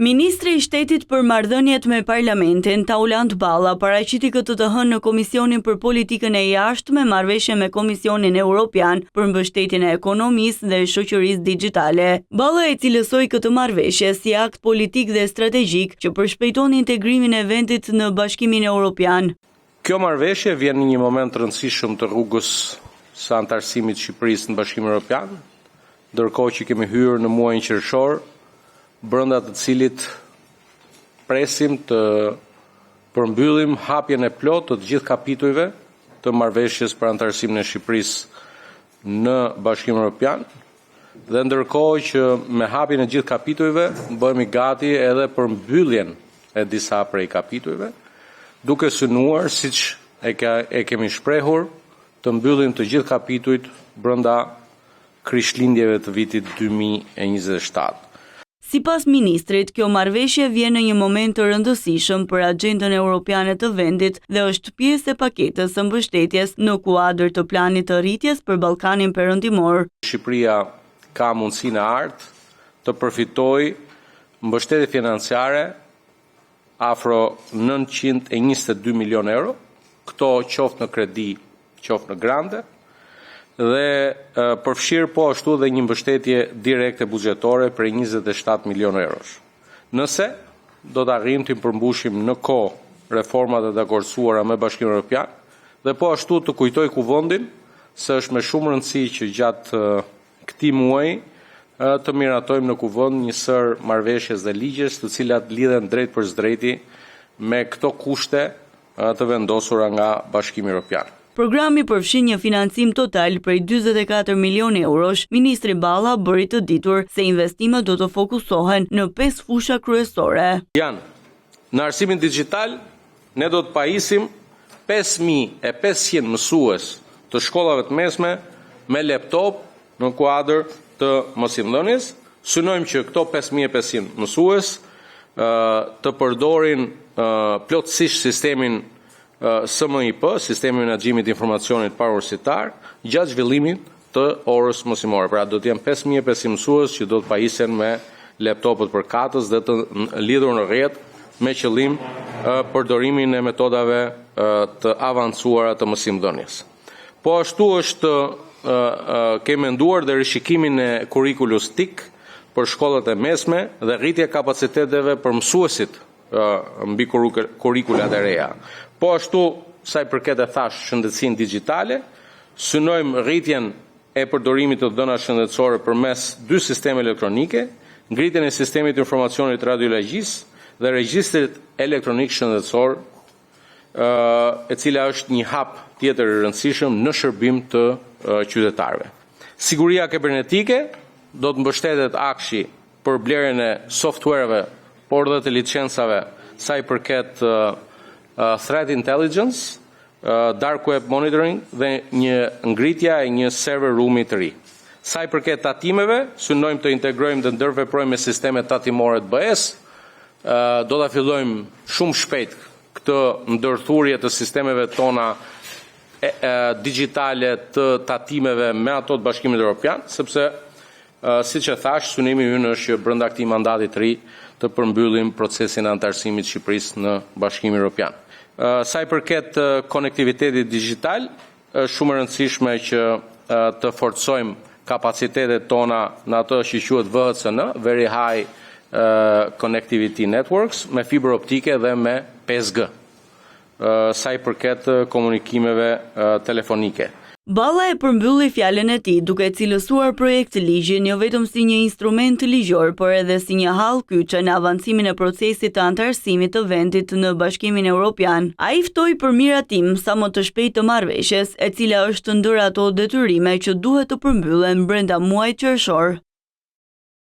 Ministri i Shtetit për Marrëdhëniet me Parlamentin, Taulant Balla, paraqiti këtë të hënë në Komisionin për Politikën e Jashtme marrëveshje me Komisionin Evropian për mbështetjen e ekonomisë dhe shoqërisë digjitale. Balla e cilësoi këtë marrëveshje si akt politik dhe strategjik që përshpejton integrimin e vendit në Bashkimin Evropian. Kjo marrëveshje vjen në një moment të rëndësishëm të rrugës së anëtarësimit të Shqipërisë në Bashkimin Evropian, ndërkohë që kemi hyrë në muajin qershor, brenda të cilit presim të përmbyllim hapjen e plotë të gjithë kapitujve të marrëveshjes për anëtarësimin e Shqipërisë në Bashkimin Evropian, dhe ndërkohë që me hapjen e gjithë kapitujve bëhemi gati edhe për mbylljen e disa prej kapitujve, duke synuar, siç e kemi shprehur, të mbyllim të gjithë kapitujt brenda krishtlindjeve të vitit 2027. Sipas ministrit, kjo marrëveshje vjen në një moment të rëndësishëm për agjendën europiane të vendit dhe është pjesë e paketës së mbështetjes në kuadër të planit të rritjes për Ballkanin Perëndimor. Shqipëria ka mundësinë e artë të përfitojë mbështetje financiare afro 922 milion euro, këto qoftë në kredi, qoftë në grante, dhe përfshirë po ashtu dhe një mbështetje direkte buxhetore për 27 milion eurosh. Nëse do të arrijmë të përmbushim në kohë reformat e dakordsuara me Bashkimin Evropian, dhe po ashtu të kujtoj kuvendin se është me shumë rëndësi që gjatë këtij muaji të miratojmë në kuvend një sër marrëveshjes dhe ligjesh të cilat lidhen drejt për drejti me këto kushte të vendosura nga Bashkimi Evropian. Programi përfshin një financim total prej 44 milion eurosh. Ministri Balla bëri të ditur se investimet do të fokusohen në 5 fusha kryesore. Në arsimin digjital, ne do të pajisim 5.500 mësues të shkollave të mesme me laptop në kuadër të mësimdhënies. Synojmë që këto 5.500 mësues të përdorin plotësisht sistemin SMIP, Sistemi i Menaxhimit të Informacionit Paraursitar, gjatë zhvillimit të orës mësimore. Pra do të jenë 5.500 mësues që do të pajisen me laptopët përkatës dhe të lidhur në rrjet me qëllim përdorimin e metodave të avancuara të mësimdhënies. Po ashtu kemi menduar dhe rishikimin e kurrikulus TIK për shkollat e mesme dhe rritje kapaciteteve për mësuesit mbi kurrikulat e reja. Po ashtu, sa i përket e thash shëndetësinë digjitale, synojmë rritjen e përdorimit të dhënave shëndetësore përmes 2 sisteme elektronike, ngritjen e sistemit të informacionit radiologjisë dhe regjistrit elektronik shëndetësor, e cila është një hap tjetër i rëndësishëm në shërbim të qytetarëve. Siguria kibernetike do të mbështetet akshi për blerjen e softwareve, por dhe të licencave sa i përket threat intelligence, dark web monitoring dhe një ngritja e një server room-i të ri. Sa i përket tatimeve, synojmë të integrojmë dhe ndërveprojmë me sistemet tatimore të BE-s. Do ta fillojmë shumë shpejt këtë ndërthurje të sistemeve tona digjitale të tatimeve me ato të Bashkimit Evropian, sepse siç e thash, synimi ynë është që brenda këtij mandati të ri të përmbyllim procesin e anëtarësimit të Shqipërisë në Bashkimin Evropian. Sa i përket konektivitetit digjital, është shumë e rëndësishme që të forcojmë kapacitetet tona në ato që quhet VHCN, Very High Connectivity Networks, me fibër optike dhe me 5G. Sa i përket komunikimeve telefonike. Balla e përmbylli fjalën e tij duke cilësuar projekt ligjin jo vetëm si një instrument ligjor, por edhe si një hall kyçe në avancimin e procesit të anëtarësimit të vendit në Bashkimin Evropian. Ai ftoi për miratim sa më të shpejtë të marrëveshjes, e cila është ndër ato detyrime që duhet të përmbyllen brenda muajit qershor.